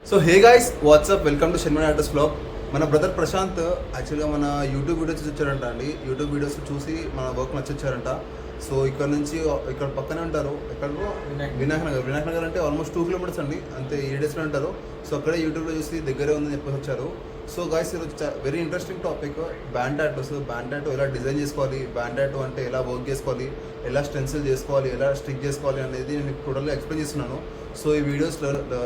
So hey guys what's up welcome to Sharman artist vlog. మన brother Prashanth యాక్చువల్గా మన యూట్యూబ్ వీడియోస్ చూసి వచ్చారంట అండి. యూట్యూబ్ వీడియోస్ చూసి మన వర్క్ నచ్చొచ్చారంట. సో ఇక్కడ నుంచి ఇక్కడ పక్కనే ఉంటారు. ఎక్కడో వినాయక్ నగర్ అంటే ఆల్మోస్ట్ 2 కిలోమీటర్స్ అండి, అంతే ఏరియాస్లో ఉంటారు. సో అక్కడే యూట్యూబ్లో చూసి దగ్గరే ఉందని చెప్పేసి వచ్చారు. సో గైస్ ఈరోజు very interesting topic band tattoos. Band tattoo ఎలా డిజైన్ చేసుకోవాలి, బ్యాండ్ టాటూ అంటే ఎలా వర్క్ చేసుకోవాలి, ఎలా స్టెన్సిల్ చేసుకోవాలి, ఎలా స్టిక్ చేసుకోవాలి అనేది నేను టోటల్గా ఎక్స్ప్లెయిన్ చేస్తున్నాను. సో ఈ వీడియోస్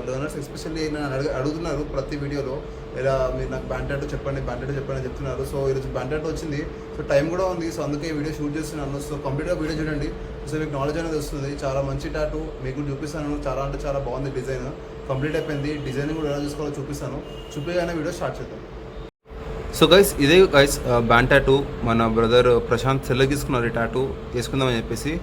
లెర్నర్స్ ఎస్పెషల్లీ నేను అడుగుతున్నారు ప్రతి వీడియోలో, ఎలా మీరు నాకు బ్యాండ్ టాటూ చెప్పండి అని చెప్తున్నారు. సో ఈరోజు బ్యాండ్ టాటూ వచ్చింది. సో టైం కూడా ఉంది. సో అందుకే ఈ వీడియో షూట్ చేస్తున్నాను. సో కంప్లీట్గా వీడియో చూడండి. సో మీకు నాలెడ్జ్ అనేది వస్తుంది. చాలా మంచి టాటూ మీకు చూపిస్తాను. చాలా అంటే చాలా బాగుంది. డిజైన్ కంప్లీట్ అయిపోయింది. డిజైనింగ్ కూడా ఎలా చూసుకోవాలో చూపిస్తాను. చూపించగానే వీడియో స్టార్ట్ చేద్దాం. సో గైస్ ఇదే గైస్ బ్యాండ్ టాటూ మన బ్రదర్ ప్రశాంత్ సెలెక్ట్ తీసుకున్నారు. ఈ టాటూ వేసుకుందామని చెప్పేసి.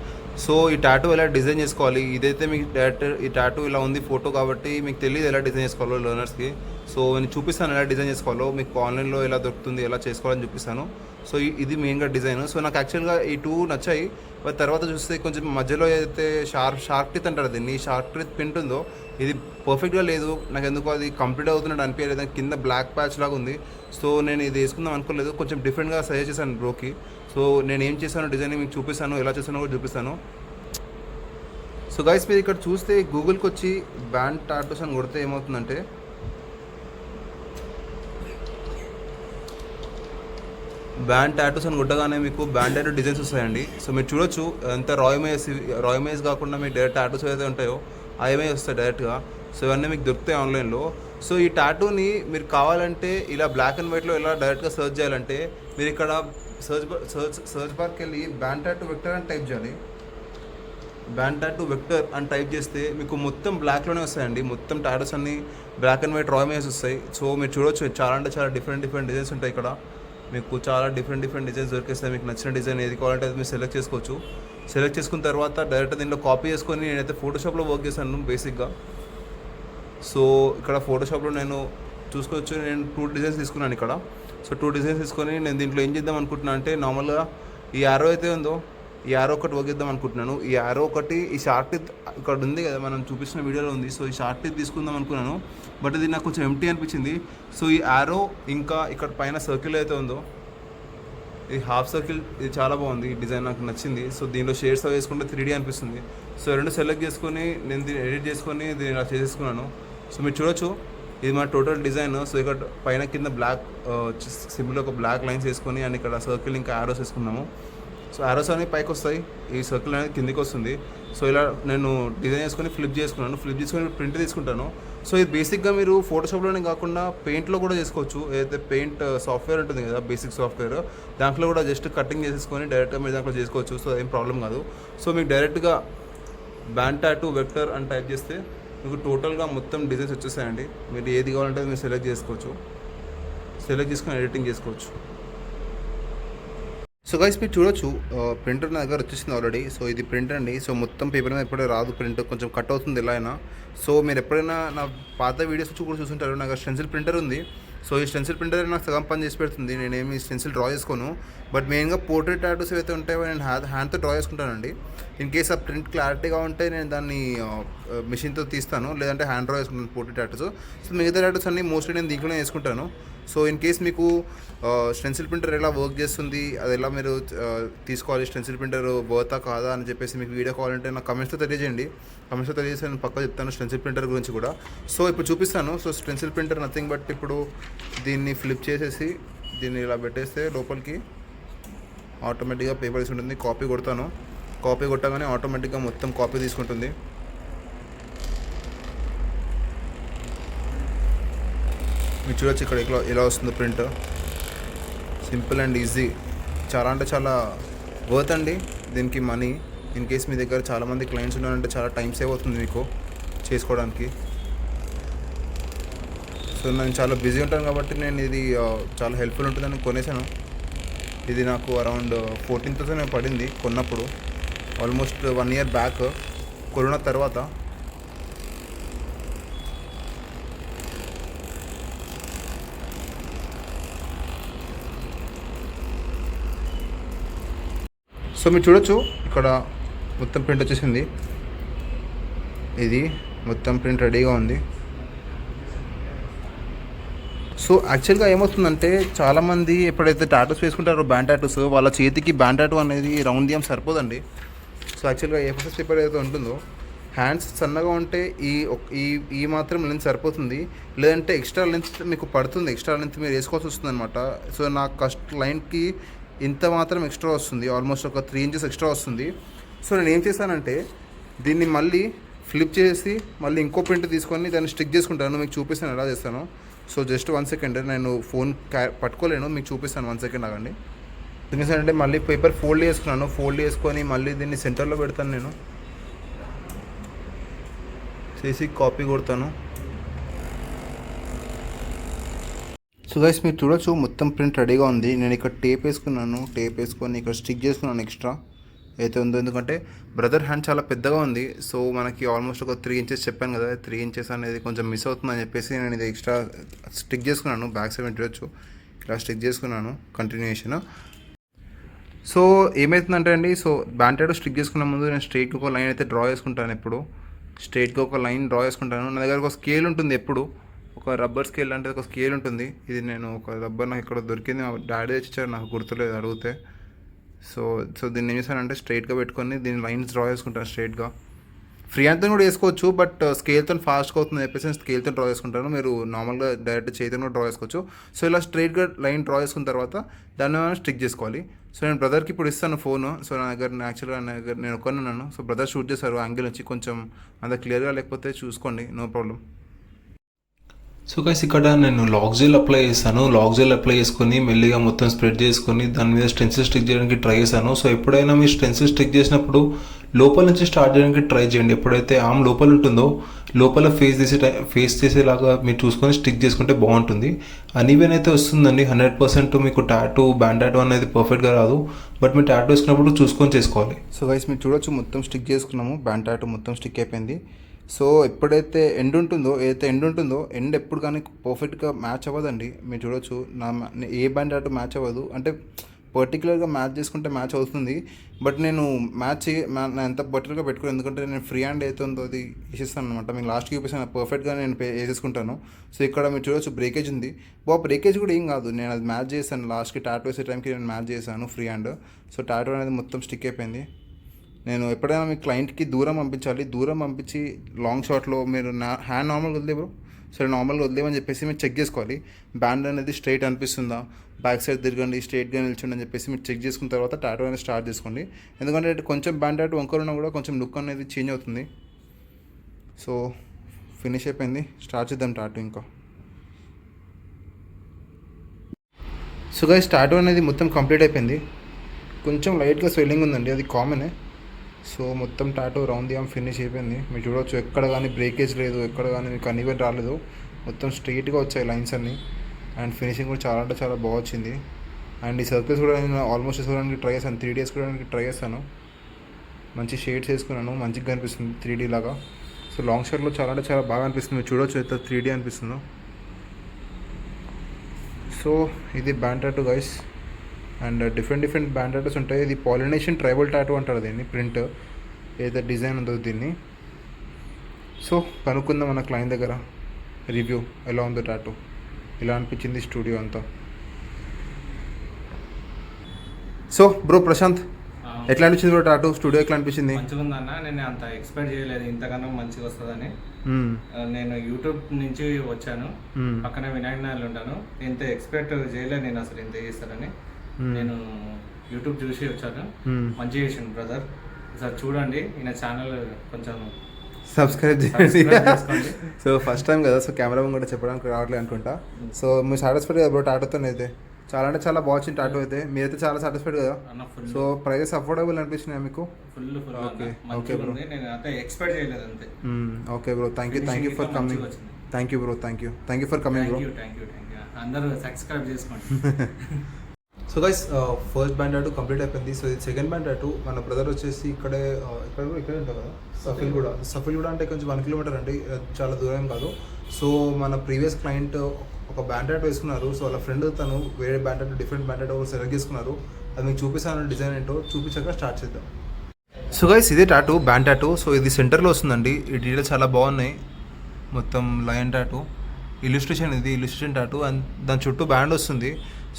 సో ఈ టాటూ ఎలా డిజైన్ చేసుకోవాలి, ఇదైతే మీకు డైరెక్ట్ ఈ టాటూ ఇలా ఉంది ఫోటో కాబట్టి మీకు తెలియదు ఎలా డిజైన్ చేసుకోవాలో లెర్నర్స్కి. సో నేను చూపిస్తాను ఎలా డిజైన్ చేసుకోవాలో, మీకు ఆన్లైన్లో ఎలా దొరుకుతుంది, ఎలా చేసుకోవాలని చూపిస్తాను. సో ఇది మెయిన్గా డిజైన్. సో నాకు యాక్చువల్గా ఈ 2 నచ్చాయి. బట్ తర్వాత చూస్తే కొంచెం మధ్యలో ఏదైతే షార్ప్ టీత్ అంటారు దీన్ని, షార్ప్ టీత్ ప్రింట్ ఉందో ఇది పర్ఫెక్ట్గా లేదు. నాకు ఎందుకో అది కంప్లీట్ అవుతున్నట్టు అనిపించలేదు. కింద బ్లాక్ ప్యాచ్ లాగా ఉంది. సో నేను ఇది వేసుకుందాం అనుకోలేదు. కొంచెం డిఫరెంట్గా సజెస్ట్ చేశాను బ్రోకి. సో నేను ఏం చేశాను డిజైన్ మీకు చూపిస్తాను, ఎలా చేశానో కూడా చూపిస్తాను. సో గైస్ మీరు ఇక్కడ చూస్తే గూగుల్కి వచ్చి బ్యాండ్ టాటూస్ అని కొడితే ఏమవుతుందంటే బ్యాండ్ టాటూస్ అని కొట్టగానే మీకు బ్యాండ్ టాటూ డిజైన్స్ వస్తాయండి. సో మీరు చూడొచ్చు ఎంత రాయమేజ్ కాకుండా మీకు డైరెక్ట్ టాటూస్ ఏదైతే ఉంటాయో అవే వస్తాయి డైరెక్ట్గా. సో ఇవన్నీ మీకు దొరుకుతాయి ఆన్లైన్లో. సో ఈ టాటూని మీరు కావాలంటే ఇలా బ్లాక్ అండ్ వైట్లో ఇలా డైరెక్ట్గా సర్చ్ చేయాలంటే మీరు ఇక్కడ సర్చ్ బార్కి వెళ్ళి బ్యాండ్ టాటూ వెక్టర్ అని టైప్ చేయాలి. బ్యాండ్ టాటూ వెక్టర్ అని టైప్ చేస్తే మీకు మొత్తం బ్లాక్లోనే వస్తాయండి. మొత్తం టాటూస్ అన్ని బ్లాక్ అండ్ వైట్ రాయమేజ్ వస్తాయి. సో మీరు చూడొచ్చు చాలా అంటే చాలా డిఫరెంట్ డిజైన్స్ ఉంటాయి ఇక్కడ. మీకు చాలా డిఫరెంట్ డిజైన్స్ దొరికేస్తాయి. మీకు నచ్చిన డిజైన్ ఏది కావాలంటే అది మీరు సెలెక్ట్ చేసుకోవచ్చు. సెలెక్ట్ చేసుకున్న తర్వాత డైరెక్ట్ దీంట్లో కాపీ చేసుకొని నేనైతే ఫోటోషాప్లో వర్క్ చేశాను బేసిక్గా. సో ఇక్కడ ఫోటోషాప్లో నేను చూసుకోవచ్చు, నేను 2 డిజైన్స్ తీసుకున్నాను ఇక్కడ. సో 2 డిజైన్స్ తీసుకొని నేను దీంట్లో ఏం చేద్దాం అనుకుంటున్నాను అంటే నార్మల్గా ఈ యారో అయితే ఉందో ఈ యారో ఒకటి వర్క్ చేద్దాం అనుకుంటున్నాను. ఈ యారో ఒకటి ఈ షార్ట్ టీత్ ఇక్కడ ఉంది కదా మనం చూపించిన వీడియోలో ఉంది. సో ఈ షార్ట్ టీత్ తీసుకుందాం అనుకున్నాను. బట్ ఇది నాకు కొంచెం ఎంటీ అనిపించింది. సో ఈ యారో ఇంకా ఇక్కడ పైన సర్కిల్ అయితే ఉందో ఈ హాఫ్ సర్కిల్ ఇది చాలా బాగుంది. ఈ డిజైన్ నాకు నచ్చింది. సో దీనిలో షేడ్స్ వేసుకుంటే 3D అనిపిస్తుంది. సో 2 సెలెక్ట్ చేసుకొని నేను దీన్ని ఎడిట్ చేసుకొని దీన్ని ఇలా చేసేసుకున్నాను. సో మీరు చూడొచ్చు ఇది మన టోటల్ డిజైన్. సో ఇక్కడ పైన కింద బ్లాక్ సింపుల్ ఒక బ్లాక్ లైన్స్ వేసుకొని అండ్ ఇక్కడ సర్కిల్ ఇంకా యారోస్ వేసుకున్నాము. సో యారోస్ అనేవి పైకి వస్తాయి, ఈ సర్కిల్ అనేది కిందికి వస్తుంది. సో ఇలా నేను డిజైన్ చేసుకొని ఫ్లిప్ చేసుకున్నాను. ఫ్లిప్ చేసుకొని ప్రింట్ తీసుకుంటాను. సో ఇది బేసిక్గా మీరు ఫోటోషాప్లోనే కాకుండా పెయింట్లో కూడా చేసుకోవచ్చు. ఏదైతే పెయింట్ సాఫ్ట్వేర్ ఉంటుంది కదా బేసిక్ సాఫ్ట్వేర్, దాంట్లో కూడా జస్ట్ కటింగ్ చేసేసుకొని డైరెక్ట్గా మీరు దాంట్లో చేసుకోవచ్చు. సో అదేం ప్రాబ్లం కాదు. సో మీకు డైరెక్ట్గా బ్యాండ్ టాటూ వెక్టర్ అని టైప్ చేస్తే మీకు టోటల్గా మొత్తం డిజైన్స్ వచ్చేస్తాయండి. మీరు ఏది కావాలంటే మీరు సెలెక్ట్ చేసుకోవచ్చు. సెలెక్ట్ చేసుకొని ఎడిటింగ్ చేసుకోవచ్చు. సో గైస్ మీరు చూడొచ్చు ప్రింటర్ నా దగ్గర వచ్చేసింది ఆల్రెడీ. సో ఇది ప్రింట్ అండి. సో మొత్తం పేపర్ మీద ఎప్పుడైనా రాదు, ప్రింట్ కొంచెం కట్ అవుతుంది ఎలా అయినా. సో మీరు ఎప్పుడైనా నా పాత వీడియోస్ కూడా చూసుంటారు. నాకు స్టెన్సిల్ ప్రింటర్ ఉంది. సో ఈ స్టెన్సిల్ ప్రింటర్ నాకు సగం పని చేసి పెడుతుంది. నేనేమి స్టెన్సిల్ డ్రా చేసుకోను. బట్ మెయిన్గా పోర్ట్రేట్ టాటూస్ ఏవైతే ఉంటాయో నేను హ్యాండ్తో డ్రా చేసుకుంటానండి. ఇన్ కేస్ ఆ ప్రింట్ క్లారిటీగా ఉంటే నేను దాన్ని మిషన్తో తీస్తాను, లేదంటే హ్యాండ్ డ్రా చేసుకుంటాను పోర్ట్రేట్ టాటూస్. సో మిగతా టాటూస్ అన్ని మోస్ట్లీ నేను దీంట్లోనే వేసుకుంటాను. సో ఇన్ కేస్ మీకు స్టెన్సిల్ ప్రింటర్ ఎలా వర్క్ చేస్తుంది, అది ఎలా మీరు తీసుకోవాలి, స్టెన్సిల్ ప్రింటర్ వర్తా కాదా అని చెప్పేసి మీకు వీడియో కావాలంటే నాకు కమెంట్స్తో తెలియజేయండి. కమెంట్స్తో తెలియజేసి నేను పక్కా చెప్తాను స్టెన్సిల్ ప్రింటర్ గురించి కూడా. సో ఇప్పుడు చూపిస్తాను. So stencil printer nothing but ఇప్పుడు దీన్ని ఫ్లిప్ చేసేసి దీన్ని ఇలా పెట్టేస్తే లోపలికి ఆటోమేటిక్గా పేపర్ తీసుకుంటుంది. కాపీ కొడతాను. కాపీ కొట్టగానే ఆటోమేటిక్గా మొత్తం కాపీ తీసుకుంటుంది. మీరు చూడొచ్చు ఇక్కడ ఇలా వస్తుంది ప్రింట్. Simple and easy. చాలా అంటే చాలా వర్త్ అండి దీనికి మనీ. ఇన్ కేస్ మీ దగ్గర చాలామంది క్లయింట్స్ ఉన్నారంటే చాలా టైం సేవ్ అవుతుంది మీకు చేసుకోవడానికి. సో నేను చాలా బిజీ ఉంటాను కాబట్టి నేను ఇది చాలా హెల్ప్ఫుల్ ఉంటుందని కొనేసాను. ఇది నాకు అరౌండ్ 14,000 పడింది కొన్నప్పుడు, ఆల్మోస్ట్ 1 year బ్యాక్ కరోనా తర్వాత. సో మీరు చూడొచ్చు ఇక్కడ మొత్తం ప్రింట్ వచ్చేసింది. ఇది మొత్తం ప్రింట్ రెడీగా ఉంది. సో యాక్చువల్గా ఏమవుతుందంటే చాలామంది ఎప్పుడైతే టాటూస్ వేసుకుంటారో బ్యాండ్ టాటూస్ వాళ్ళ చేతికి బ్యాండ్ టాటూ అనేది రౌండ్ దియం సరిపోదండి. సో యాక్చువల్గా ఏ ఫస్ట్ స్టెప్ ఏదైతే ఉంటుందో హ్యాండ్స్ సన్నగా ఉంటే ఈ ఈ మాత్రం లెంత్ సరిపోతుంది, లేదంటే ఎక్స్ట్రా లెంత్ మీకు పడుతుంది, ఎక్స్ట్రా లెంత్ మీరు వేసుకోవాల్సి వస్తుంది అనమాట. సో నా లైన్కి ఇంత మాత్రం ఎక్స్ట్రా వస్తుంది, ఆల్మోస్ట్ ఒక 3 ఇంచెస్ ఎక్స్ట్రా వస్తుంది. సో నేను ఏం చేశానంటే దీన్ని మళ్ళీ ఫ్లిప్ చేసి మళ్ళీ ఇంకో ప్రింట్ తీసుకొని దాన్ని స్టిక్ చేసుకుంటాను. మీకు చూపిస్తాను ఎలా చేస్తాను. సో జస్ట్ 1 సెకండ్, నేను ఫోన్ పట్టుకోలేను, మీకు చూపిస్తాను. 1 సెకండ్ ఆగండి. ఎందుకంటే మళ్ళీ పేపర్ ఫోల్డ్ చేసుకున్నాను, ఫోల్డ్ చేసుకొని మళ్ళీ దీన్ని సెంటర్లో పెడతాను. నేను చేసి కాపీ కొడతాను. సో గైస్ మీరు చూడొచ్చు మొత్తం ప్రింట్ రెడీగా ఉంది. నేను ఇక్కడ టేప్ వేసుకున్నాను, టేప్ వేసుకొని ఇక్కడ స్టిక్ చేసుకున్నాను ఎక్స్ట్రా అయితే ఉందో, ఎందుకంటే బ్రదర్ హ్యాండ్ చాలా పెద్దగా ఉంది. సో మనకి ఆల్మోస్ట్ ఒక 3 ఇంచెస్ చెప్పాను కదా, 3 ఇంచెస్ అనేది కొంచెం మిస్ అవుతుందని చెప్పేసి నేను ఇది ఎక్స్ట్రా స్టిక్ చేసుకున్నాను. బ్యాక్ సైడ్ చూడొచ్చు ఇలా స్టిక్ చేసుకున్నాను కంటిన్యూషన్. సో ఏమవుతుందంటే అండి, సో బ్యాండ్ టాటూ స్టిక్ చేసుకున్న ముందు నేను స్ట్రైట్గా ఒక లైన్ అయితే డ్రా చేసుకుంటాను. ఎప్పుడు స్ట్రైట్గా ఒక లైన్ డ్రా చేసుకుంటాను. నా దగ్గర ఒక స్కేల్ ఉంటుంది, ఎప్పుడు ఒక రబ్బర్ స్కేల్ అంటే ఒక స్కేల్ ఉంటుంది. ఇది నేను ఒక రబ్బర్ నాకు ఇక్కడ దొరికింది, మా డాడీ తెచ్చారు, నాకు గుర్తులేదు అడిగితే. సో దీన్ని ఏం చేశానంటే స్ట్రైట్గా పెట్టుకొని దీన్ని లైన్స్ డ్రా చేసుకుంటాను స్ట్రైట్గా. ఫ్రీ హ్యాండ్తో కూడా వేసుకోవచ్చు, బట్ స్కేల్తో ఫాస్ట్గా అవుతుంది చెప్పేసి నేను స్కేల్తో డ్రా చేసుకుంటాను. మీరు నార్మల్గా డైరెక్ట్ చేతితో కూడా డ్రా చేసుకోవచ్చు. సో ఇలా స్ట్రైట్గా లైన్ డ్రా చేసుకున్న తర్వాత దాన్ని మనం స్టిక్ చేసుకోవాలి. సో నేను బ్రదర్కి ఇప్పుడు ఇస్తాను ఫోను. సో నా దగ్గర యాక్చువల్గా నేను ఒక్కనున్నాను. సో బ్రదర్ షూట్ చేశారు యాంగిల్ వచ్చి, కొంచెం అంత క్లియర్గా లేకపోతే చూసుకోండి, నో ప్రాబ్లం. సో గైస్ ఇక్కడ నేను లాక్ జెల్ అప్లై చేశాను. లాక్ జెల్ అప్లై చేసుకొని మెల్లిగా మొత్తం స్ప్రెడ్ చేసుకొని దాని మీద స్టెన్సిల్ స్టిక్ చేయడానికి ట్రై చేశాను. సో ఎప్పుడైనా మీరు స్టెన్సిల్ స్టిక్ చేసినప్పుడు లోపల నుంచి స్టార్ట్ చేయడానికి ట్రై చేయండి. ఎప్పుడైతే ఆమ్ లోపల ఉంటుందో లోపల ఫేస్ చేసేలాగా మీరు చూసుకొని స్టిక్ చేసుకుంటే బాగుంటుంది. అన్ఈవెన్ అయితే వస్తుందండి, 100% మీకు టాటూ బ్యాండ్ టాటూ అనేది పర్ఫెక్ట్గా రాదు, బట్ మీరు టాటూ వేసుకున్నప్పుడు చూసుకొని చేసుకోవాలి. సో గైస్ మీరు చూడొచ్చు మొత్తం స్టిక్ చేసుకున్నాము, బ్యాండ్ టాటూ మొత్తం స్టిక్ అయిపోయింది. సో ఎప్పుడైతే ఎండ్ ఉంటుందో ఎండ్ ఎప్పుడు కానీ పర్ఫెక్ట్గా మ్యాచ్ అవ్వదండి. మీరు చూడొచ్చు ఏ బ్యాండ్ టాటూ మ్యాచ్ అవ్వదు, అంటే పర్టికులర్గా మ్యాచ్ చేసుకుంటే మ్యాచ్ అవుతుంది, బట్ నేను ఎంత పర్టికులర్గా పెట్టుకున్నాను, ఎందుకంటే నేను ఫ్రీ హ్యాండ్ అయితే ఉందో అది వేసేస్తాను అనమాట. మీకు లాస్ట్కి చూపిస్తాను పర్ఫెక్ట్గా నేను వేసేసుకుంటాను. సో ఇక్కడ మీరు చూడొచ్చు బ్రేకేజ్ ఉంది, బ్రేకేజ్ కూడా ఏం కాదు, నేను అది మ్యాచ్ చేశాను. లాస్ట్కి టాటూ వేసే టైంకి నేను మ్యాచ్ చేశాను ఫ్రీ హ్యాండ్. సో టాటూ అనేది మొత్తం స్టిక్ అయిపోయింది. నేను ఎప్పుడైనా మీ క్లయింట్కి దూరం పంపించాలి, దూరం పంపించి లాంగ్ షాట్లో మీరు హ్యాండ్ నార్మల్గా వదిలే బ్రో, సరే నార్మల్గా వదిలేమని చెప్పేసి మీరు చెక్ చేసుకోవాలి. బ్యాండ్ అనేది స్ట్రైట్ అనిపిస్తుందా, బ్యాక్ సైడ్ తిరగండి, స్ట్రైట్గా నిల్చండి అని చెప్పేసి మీరు చెక్ చేసుకున్న తర్వాత టాటూ అనేది స్టార్ట్ చేసుకోండి. ఎందుకంటే కొంచెం బ్యాండ్ టాటూ వంకరున్నా కూడా కొంచెం లుక్ అనేది చేంజ్ అవుతుంది. సో ఫినిష్ అయిపోయింది, స్టార్ట్ చేద్దాం టాటూ ఇంకా. సో గైస్ టాటూ అనేది మొత్తం కంప్లీట్ అయిపోయింది. కొంచెం లైట్గా స్వెల్లింగ్ ఉందండి, అది కామనే. సో మొత్తం tattoo round the arm finish అయిపోయింది. మీరు చూడవచ్చు ఎక్కడ కానీ బ్రేకేజ్ లేదు, ఎక్కడ కానీ మీకు అన్ఈవెన్ రాలేదు, మొత్తం స్ట్రైట్గా వచ్చాయి లైన్స్ అన్నీ. అండ్ ఫినిషింగ్ కూడా చాలా అంటే చాలా బాగా వచ్చింది. అండ్ ఈ సర్కిల్స్ కూడా నేను ఆల్మోస్ట్ వేసుకోవడానికి ట్రై చేశాను, 3D వేసుకోవడానికి ట్రై చేశాను. మంచి షేడ్స్ వేసుకున్నాను, మంచిగా కనిపిస్తుంది 3D లాగా. సో లాంగ్ షాట్లో చాలా అంటే చాలా బాగా అనిపిస్తుంది. మీరు చూడవచ్చు ఎంత 3D అనిపిస్తుందో. సో ఇది band tattoo guys. And different band tattoos ఉంటాయి. ఇది పాలినేషియన్ ట్రైబల్ టాటూ అంటారు దీన్ని, ప్రింట్ ఏదైతే డిజైన్ ఉందో దీన్ని. సో కనుక్కుందాం మన క్లయింట్ దగ్గర రివ్యూ ఎలా ఉందో టాటూ, ఎలా అనిపించింది స్టూడియో అంతా. సో బ్రో ప్రశాంత్, ఎట్లా అనిపించింది బ్రో టాటూ స్టూడియో, ఎట్లా అనిపించింది? మంచిగా ఉందన్న, నేను అంత ఎక్స్పెక్ట్ చేయలేదు ఇంతకన్నా మంచిగా వస్తుందని. నేను యూట్యూబ్ నుంచి వచ్చాను, పక్కన వినాయక నగర్లో ఉంటాను. ఇంత ఎక్స్పెక్ట్ చేయలేదు నేను అసలు ఇంత చేస్తానని. నేను యూట్యూబ్ చూసి వచ్చాను, మంచిగా చేసాను బ్రదర్. సార్ చూడండి, ఈయన ఛానల్ కొంచెం సబ్స్క్రైబ్ చేయండి. సో ఫస్ట్ టైం కదా, సో కెమెరా కూడా చెప్పడానికి రావట్లేదు అనుకుంటా. సో మీరు సాటిస్ఫైడ్ కదా బ్రో టాటూతో అయితే? చాలా అంటే చాలా బాగా వచ్చింది టాటూ అయితే. మీరైతే చాలా సాటిస్ఫైడ్ కదా? సో ప్రైజెస్ అఫోర్డబుల్ అనిపిస్తున్నాయి మీకు? ఫుల్ ఓకే ఓకే బ్రో, నేను అంతే ఎక్స్పెక్ట్ చేయలేదు అంతే. Okay bro, thank you for coming. Thank you bro, thank you for coming bro. Thank you అందరూ సబ్స్క్రైబ్ చేసుకోండి. So guys first band tattoo complete అయిపోయింది. So ఇది సెకండ్ బ్యాండ్ టాటూ. మన brother వచ్చేసి ఇక్కడే ఇక్కడే ఉంటారు కదా, సఫిల్ కూడా అంటే కొంచెం 1 కిలోమీటర్ అండి, చాలా దూరం కాదు. సో మన ప్రీవియస్ క్లయింట్ ఒక బ్యాండ్ టాటూ వేసుకున్నారు. సో వాళ్ళ ఫ్రెండ్ తను వేరే band tattoo, different band tattoo select చేసుకున్నారు. అది మీకు చూపిస్తాను డిజైన్ ఏంటో, చూపించాక స్టార్ట్ చేద్దాం. సో గైస్ ఇదే టాటూ, బ్యాండ్ టాటూ. సో ఇది సెంటర్లో వస్తుందండి. ఈ డీటెయిల్స్ చాలా బాగున్నాయి, మొత్తం లయన్ టాటూ. ఇల్లుస్ట్రేషన్ ఇది ఇల్లుస్ట్రేషన్ టాటూ అండ్ దాని చుట్టూ బ్యాండ్ వస్తుంది.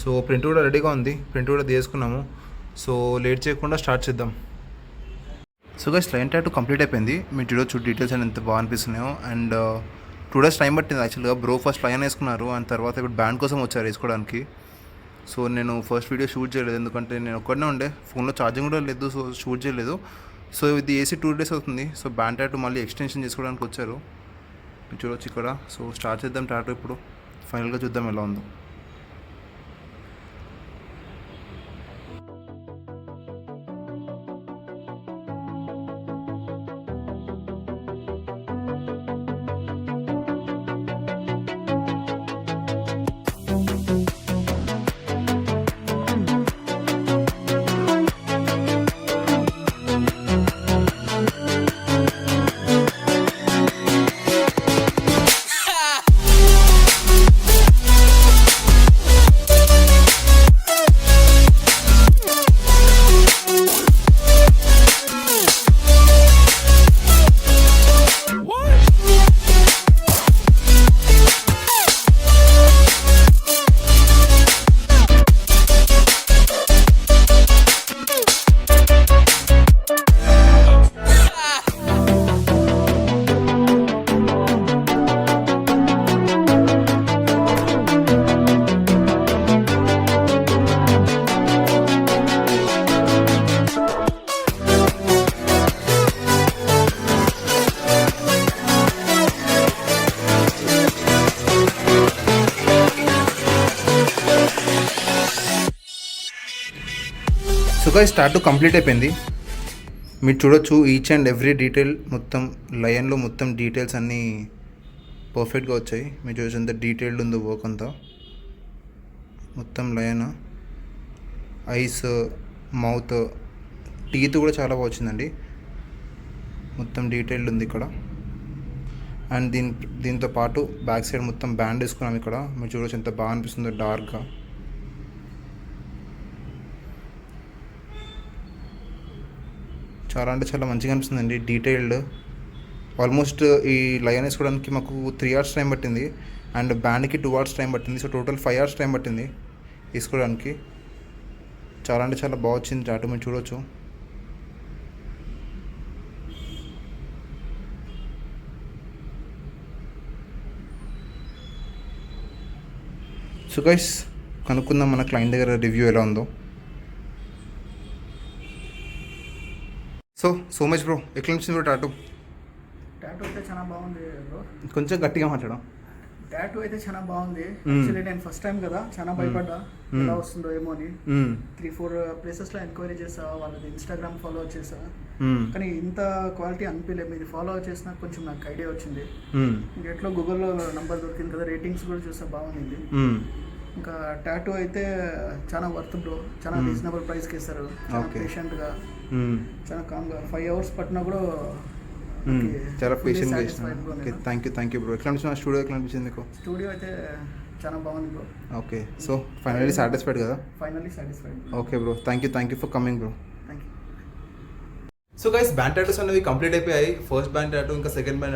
సో ప్రింట్ కూడా రెడీగా ఉంది, ప్రింట్ కూడా తీసుకున్నాము. సో లేట్ చేయకుండా స్టార్ట్ చేద్దాం. So guys line tattoo complete అయిపోయింది. మీరు చూడొచ్చు డీటెయిల్స్ అని ఎంత బాగా అనిపిస్తున్నాయో. అండ్ 2 days టైం పట్టింది యాక్చువల్గా. బ్రో ఫస్ట్ లైన్ వేసుకున్నారు అండ్ తర్వాత ఇప్పుడు బ్యాండ్ కోసం వచ్చారు వేసుకోవడానికి. సో నేను ఫస్ట్ వీడియో షూట్ చేయలేదు ఎందుకంటే నేను ఒక్కడనే ఉండే, ఫోన్లో ఛార్జింగ్ కూడా లేదు, సో షూట్ చేయలేదు. సో ఇది ఏసీ 2 days అవుతుంది. సో బ్యాండ్ టాటూ మళ్ళీ ఎక్స్టెన్షన్ చేసుకోవడానికి వచ్చారు, మీరు చూడొచ్చు ఇక్కడ. సో స్టార్ట్ చేద్దాం టాటూ ఇప్పుడు, ఫైనల్గా చూద్దాం ఎలా ఉందో. సో గైస్ టాటూ కంప్లీట్ అయిపోయింది. మీరు చూడొచ్చు ఈచ్ అండ్ ఎవ్రీ డీటెయిల్, మొత్తం లయన్లో మొత్తం డీటెయిల్స్ అన్నీ పర్ఫెక్ట్గా వచ్చాయి. మీరు చూసి ఎంత డీటెయిల్డ్ ఉందో వర్క్ అంతా. మొత్తం లయన్, ఐస్, మౌత్, టీత్ కూడా చాలా బాగా వచ్చిందండి. మొత్తం డీటెయిల్డ్ ఉంది ఇక్కడ. అండ్ దీంతో పాటు బ్యాక్ సైడ్ మొత్తం బ్యాండ్ వేసుకున్నాం ఇక్కడ. మీరు చూడొచ్చు ఎంత బాగా అనిపిస్తుందో డార్క్గా. చాలా అంటే చాలా మంచిగా అనిపిస్తుందండి, డీటెయిల్డ్. ఆల్మోస్ట్ ఈ లయన్ వేసుకోవడానికి మాకు 3 hours టైం పట్టింది అండ్ బ్యాండ్కి 2 hours టైం పట్టింది. సో టోటల్ 5 hours టైం పట్టింది వేసుకోవడానికి. చాలా అంటే చాలా బాగా వచ్చింది టాటూ, మీరు చూడొచ్చు. సో గైస్ కనుక్కుందాం మన క్లయింట్ దగ్గర రివ్యూ ఎలా ఉందో. సో మచ్ బ్రో, ఎట్లా అనిపించింది బ్రో టాటూ? టాటూ అయితే చాలా బాగుంది బ్రో. కొంచెం గట్టిగా మాట్లాడడం. టాటూ అయితే చాలా బాగుంది. యాక్చువల్లీ నేను ఫస్ట్ టైం కదా, చాలా భయపడ్డా ఎలా వస్తుందో ఏమో అని. 3-4 ప్లేసెస్లో ఎంక్వైరీ చేసా, వాళ్ళది ఇన్స్టాగ్రామ్ ఫాలో చేసా, కానీ ఇంత క్వాలిటీ అనిపించలేదు. మీరు ఫాలో చేసినా కొంచెం నాకు ఐడియా వచ్చింది. ఎట్లో గూగుల్లో నంబర్ దొరికింది కదా, రేటింగ్స్ కూడా చూసా, బాగుంది. ఇంకా టాటూ అయితే చాలా వర్త్ బ్రో, చాలా రీజనబుల్ ప్రైస్కి ఇస్తారు, చాలా పేషెంట్గా, చాలా కామ్గా. 5 hours పట్టినా కూడా చాలా పేషెంట్గా ఇచ్చిన. Okay, thank you bro. ఎట్లా అనిపించింది స్టూడియో? ఎట్లా అనిపించింది మీకు? స్టూడియో అయితే చాలా బాగుంది bro. Okay, so finally satisfied కదా? Finally satisfied. Okay bro, thank you for coming bro. Thank you. So guys band tattoos అనేవి కంప్లీట్ అయిపోయాయి. ఫస్ట్ బ్యాండ్ టాటూ, ఇంకా సెకండ్ బ్యాండ్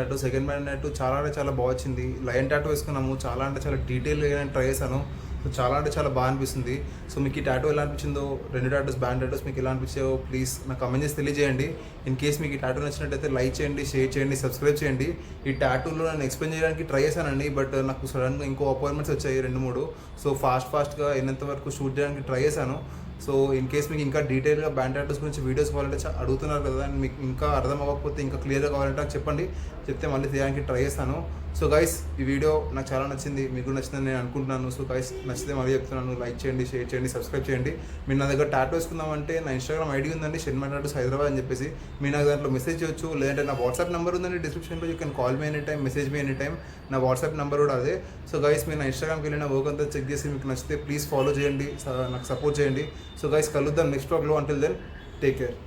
టాటూ చాలా అంటే చాలా బాగా వచ్చింది. లయన్ టాటూ వేసుకున్నాము, చాలా అంటే చాలా డీటెయిల్గా ట్రై చేశాను. సో చాలా అంటే చాలా బాగా అనిపిస్తుంది. సో మీకు ఈ టాటూ ఎలా అనిపించిందో, 2 టాటూస్ బ్యాండ్ టాటూస్ మీకు ఎలా అనిపించాయో ప్లీజ్ నాకు కమెంట్ చేసి తెలియజేయండి. ఇన్ కేస్ మీకు ఈ టాటూ నచ్చినట్టయితే లైక్ చేయండి, షేర్ చేయండి, సబ్స్క్రైబ్ చేయండి. ఈ టాటూలో నేను ఎక్స్ప్లెయిన్ చేయడానికి ట్రై చేశానండి, బట్ నాకు సడన్గా ఇంకో అపాయింట్మెంట్స్ వచ్చాయి 2-3. సో ఫాస్ట్గా అయినంత వరకు షూట్ చేయడానికి ట్రై చేశాను. సో ఇన్ కేస్ మీకు ఇంకా డీటెయిల్గా బ్యాండ్ టాటూస్ గురించి వీడియోస్ కావాలంటే అడుగుతున్నారు కదా, అండ్ మీకు ఇంకా అర్థం అవ్వకపోతే ఇంకా క్లియర్గా కావాలంటే నాకు చెప్పండి, చెప్తే మళ్ళీ తీయడానికి ట్రై చేస్తాను. సో గైస్ ఈ వీడియో నాకు చాలా నచ్చింది, మీకు నచ్చిందని నేను అనుకుంటున్నాను. సో గైస్ నచ్చితే మళ్ళీ చెప్తున్నాను, లైక్ చేయండి, షేర్ చేయండి, సబ్స్క్రైబ్ చేయండి. మీరు నా దగ్గర టాటూ వేసుకుందామంటే నా ఇన్స్టాగ్రామ్ ఐడి ఉందండి, షెన్మా టాటూస్ హైదరాబాద్ అని చెప్పేసి. మీరు నాకు దాంట్లో మెసేజ్ చేయొచ్చు, లేదంటే నా వాట్సాప్ నెంబర్ ఉందండి డిస్క్రిప్షన్లో. You can call me any time, message me any time. నా వాట్సాప్ నెంబర్ కూడా అదే. సో గైస్ మీరు నా ఇన్స్టాగ్రామ్కి వెళ్ళిన వర్క్ అంతా చెక్ చేసి మీకు నచ్చితే ప్లీజ్ ఫాలో చేయండి, నాకు సపోర్ట్ చేయండి. సో గైస్ కలుద్దాం నెక్స్ట్ వ్లాగ్లో. Until then take care.